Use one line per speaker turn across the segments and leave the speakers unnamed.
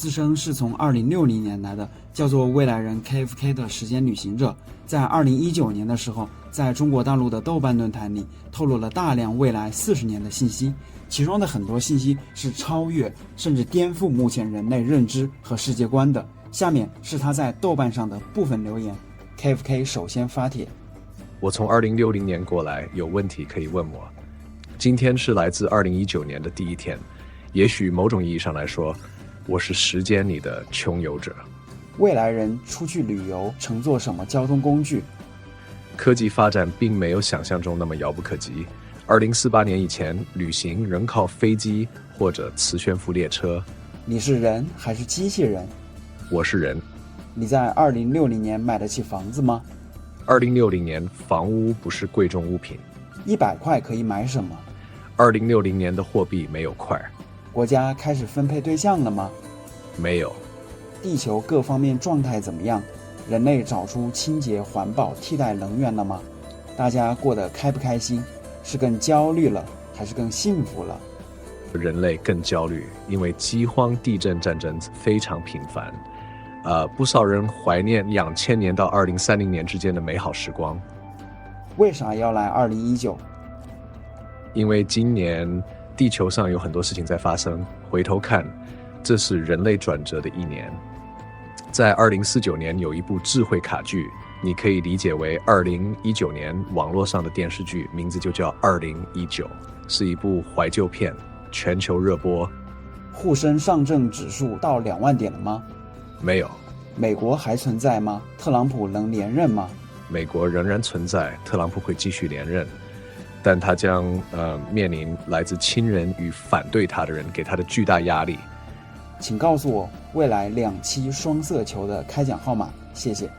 自称是从2060年来的，叫做未来人 KFK 的时间旅行者，在2019年的时候，在中国大陆的豆瓣论坛里透露了大量未来40年的信息，其中的很多信息是超越甚至颠覆目前人类认知和世界观的。下面是他在豆瓣上的部分留言。 KFK 首先发帖：
我从2060年过来，有问题可以问我。今天是来自2019年的第一天，也许某种意义上来说，我是时间里的穷游者。
未来人出去旅游乘坐什么交通工具？
科技发展并没有想象中那么遥不可及。2048年以前，旅行仍靠飞机或者磁悬浮列车。
你是人还是机器人？
我是人。
你在2060年买得起房子吗
？2060年，房屋不是贵重物品。
100块可以买什么
？2060年的货币没有块。
国家开始分配对象了吗？
没有。
地球各方面状态怎么样？人类找出清洁环保替代能源了吗？大家过得开不开心？是更焦虑了还是更幸福了？
人类更焦虑，因为饥荒、地震、战争非常频繁。不少人怀念2000年到2030年之间的美好时光。
为啥要来2019？
因为今年地球上有很多事情在发生，回头看，这是人类转折的一年。在2049年有一部智慧卡剧，你可以理解为2019年网络上的电视剧，名字就叫2019，是一部怀旧片，全球热播。
沪深上证指数到2万点了吗？
没有。
美国还存在吗？特朗普能连任吗？
美国仍然存在，特朗普会继续连任，但他将面临来自亲人与反对他的人给他的巨大压力。
请告诉我未来2期双色球的开奖号码，谢谢。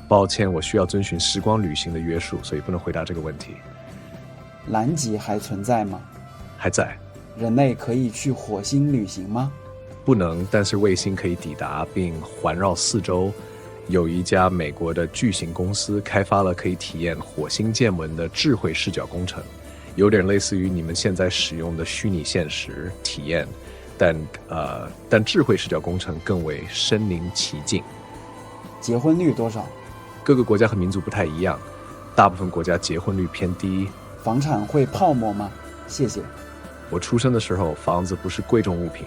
抱歉，我需要遵循时光旅行的约束，所以不能回答这个问题。
南极还存在吗？
还在。
人类可以去火星旅行吗？
不能，但是卫星可以抵达并环绕四周。有一家美国的巨型公司开发了可以体验火星见闻的智慧视角工程，有点类似于你们现在使用的虚拟现实体验，但智慧视角工程更为身临其境。
结婚率多少？
各个国家和民族不太一样，大部分国家结婚率偏低。
房产会泡沫吗？谢谢。
我出生的时候，房子不是贵重物品。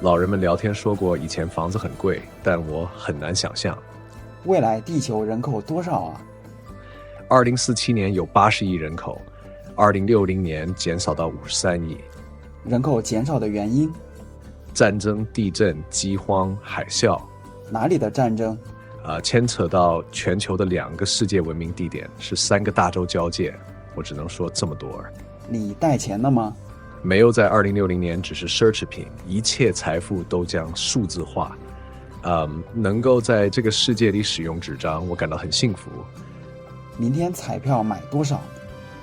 老人们聊天说过，以前房子很贵，但我很难想象。
未来地球人口多少啊
？2047年有80亿人口，2060年减少到53亿。
人口减少的原因？
战争、地震、饥荒、海啸。
哪里的战争？
牵扯到全球的2个世界文明地点，是3个大洲交界。我只能说这么多。
你带钱了吗？
没有，在2060年只是奢侈品，一切财富都将数字化。能够在这个世界里使用纸张，我感到很幸福。
明天彩票买多少？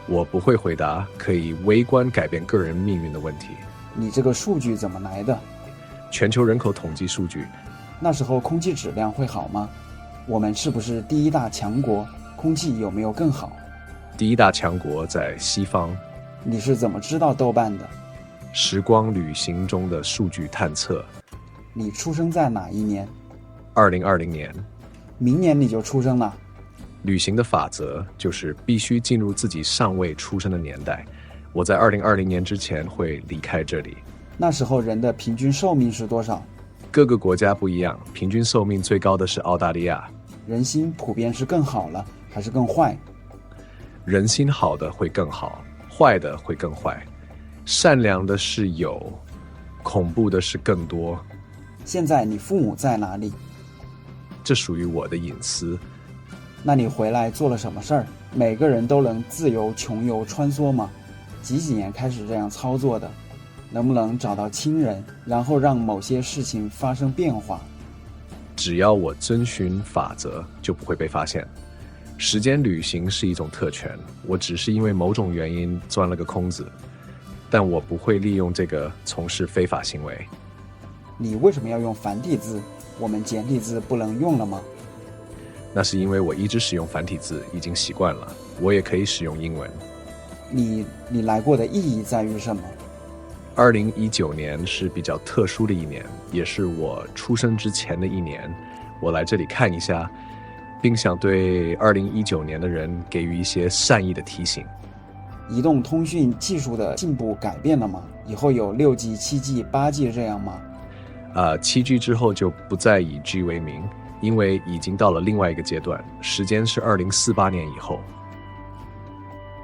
我不会回答可以微观改变个人命运的问题。
你这个数据怎么来的？
全球人口统计数据。
那时候空气质量会好吗？我们是不是第1大强国？空气有没有更好？
第1大强国在西方。
你是怎么知道豆瓣的？
时光旅行中的数据探测。
你出生在哪一年
？2020年。
明年你就出生了。
旅行的法则就是必须进入自己尚未出生的年代。我在2020年之前会离开这里。
那时候人的平均寿命是多少？
各个国家不一样，平均寿命最高的是澳大利亚。
人心普遍是更好了还是更坏？
人心好的会更好，坏的会更坏。善良的是有，恐怖的是更多。
现在你父母在哪里？
这属于我的隐私。
那你回来做了什么事儿？每个人都能自由穷游穿梭吗？几年开始这样操作的？能不能找到亲人，然后让某些事情发生变化？
只要我遵循法则，就不会被发现。时间旅行是一种特权，我只是因为某种原因钻了个空子，但我不会利用这个从事非法行为。
你为什么要用繁体字？我们简体字不能用了吗？
那是因为我一直使用繁体字，已经习惯了。我也可以使用英文。
你来过的意义在于什么？
2019年是比较特殊的一年，也是我出生之前的一年。我来这里看一下，并想对2019年的人给予一些善意的提醒。
移动通讯技术的进步改变了吗？以后有6G、7G、8G 这样吗
？7G 之后就不再以 G 为名，因为已经到了另外一个阶段，时间是2048年以后。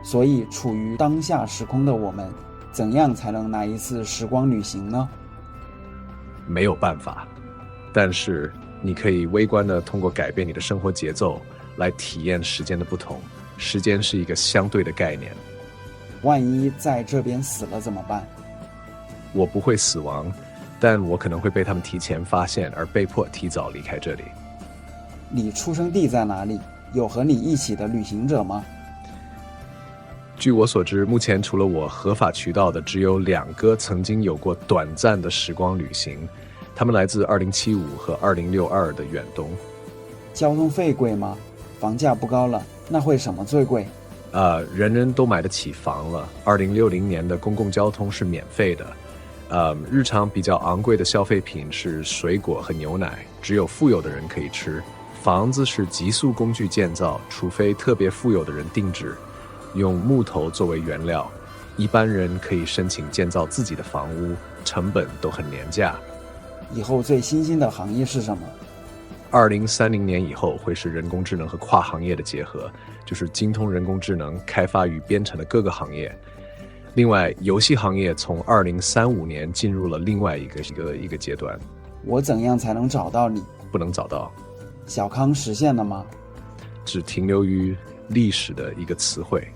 所以处于当下时空的我们，怎样才能来一次时光旅行呢？
没有办法，但是你可以微观的通过改变你的生活节奏来体验时间的不同。时间是一个相对的概念。
万一在这边死了怎么办？
我不会死亡，但我可能会被他们提前发现而被迫提早离开这里。
你出生地在哪里？有和你一起的旅行者吗？
据我所知，目前除了我合法渠道的只有2个曾经有过短暂的时光旅行，他们来自2075和2062的远东。
交通费贵吗？房价不高了，那会什么最贵？
人人都买得起房了。2060年的公共交通是免费的。日常比较昂贵的消费品是水果和牛奶，只有富有的人可以吃。房子是极速工具建造，除非特别富有的人定制，用木头作为原料。一般人可以申请建造自己的房屋，成本都很廉价。
以后最新兴的行业是什么
？2030年以后会是人工智能和跨行业的结合，就是精通人工智能开发与编程的各个行业。另外，游戏行业从2035年进入了另外一个阶段。
我怎样才能找到你？
不能找到。
小康实现了吗？
只停留于历史的一个词汇。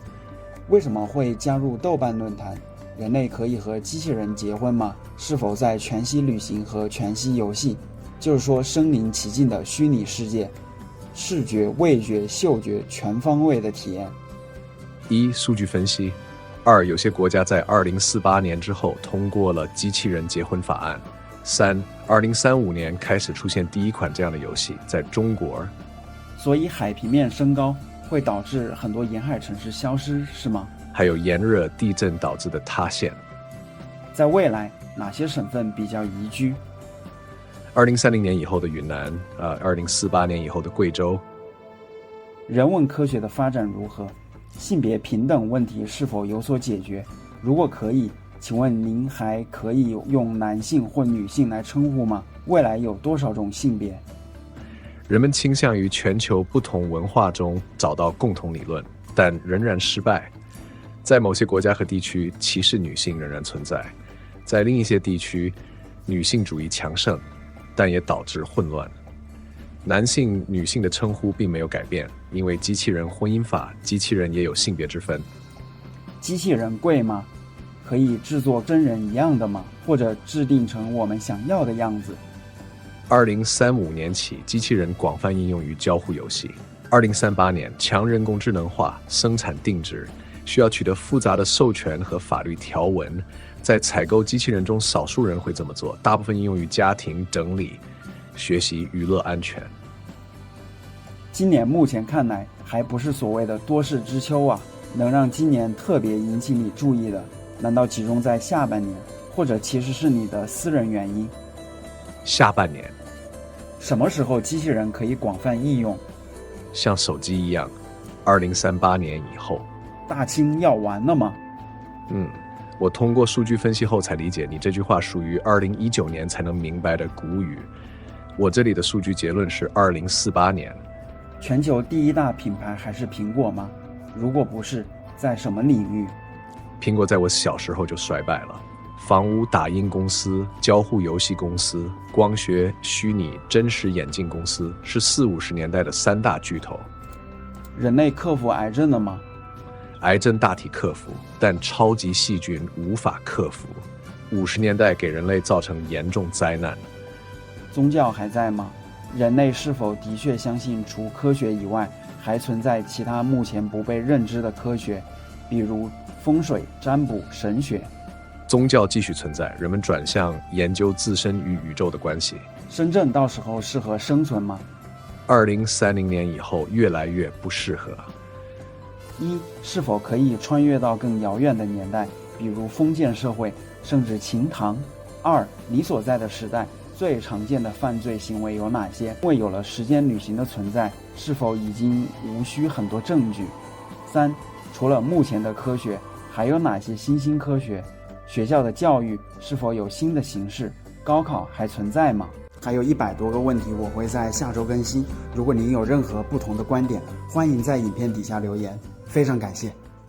为什么会加入豆瓣论坛？人类可以和机器人结婚吗？是否在全息旅行和全息游戏，就是说身临其境的虚拟世界，视觉、味觉、嗅觉全方位的体验。
1. 数据分析。2. 有些国家在2048年之后通过了机器人结婚法案。3. 2035年开始出现第一款这样的游戏，在中国。
所以海平面升高会导致很多沿海城市消失，是吗？
还有炎热、地震导致的塌陷。
在未来，哪些省份比较宜居
？2030年以后的云南，2048年以后的贵州。
人文科学的发展如何？性别平等问题是否有所解决？如果可以，请问您还可以用男性或女性来称呼吗？未来有多少种性别？
人们倾向于全球不同文化中找到共同理论，但仍然失败。在某些国家和地区，歧视女性仍然存在；在另一些地区，女性主义强盛，但也导致混乱。男性、女性的称呼并没有改变，因为机器人婚姻法，机器人也有性别之分。
机器人贵吗？可以制作真人一样的吗？或者制定成我们想要的样子
？2035年起，机器人广泛应用于交互游戏。2038年，强人工智能化、生产定制，需要取得复杂的授权和法律条文。在采购机器人中，少数人会这么做，大部分应用于家庭整理、学习、娱乐、安全。
今年目前看来还不是所谓的多事之秋啊，能让今年特别引起你注意的，难道集中在下半年，或者其实是你的私人原因？
下半年。
什么时候机器人可以广泛应用？
像手机一样，2038年以后。
大清要完了吗？
我通过数据分析后才理解，你这句话属于2019年才能明白的古语。我这里的数据结论是2048年。
全球第一大品牌还是苹果吗？如果不是，在什么领域？
苹果在我小时候就衰败了。房屋打印公司、交互游戏公司、光学、虚拟、真实眼镜公司是40-50年代的3大巨头。
人类克服癌症了吗？
癌症大体克服，但超级细菌无法克服。50年代给人类造成严重灾难。
宗教还在吗？人类是否的确相信除科学以外，还存在其他目前不被认知的科学，比如风水、占卜、神学？
宗教继续存在，人们转向研究自身与宇宙的关系。
深圳到时候适合生存吗
？2030年以后越来越不适合。
是否可以穿越到更遥远的年代，比如封建社会，甚至秦唐。2. 你所在的时代最常见的犯罪行为有哪些？因为有了时间旅行的存在，是否已经无需很多证据？3. 除了目前的科学，还有哪些新兴科学？学校的教育是否有新的形式？高考还存在吗？还有100多个问题，我会在下周更新。如果您有任何不同的观点，欢迎在影片底下留言。非常感谢。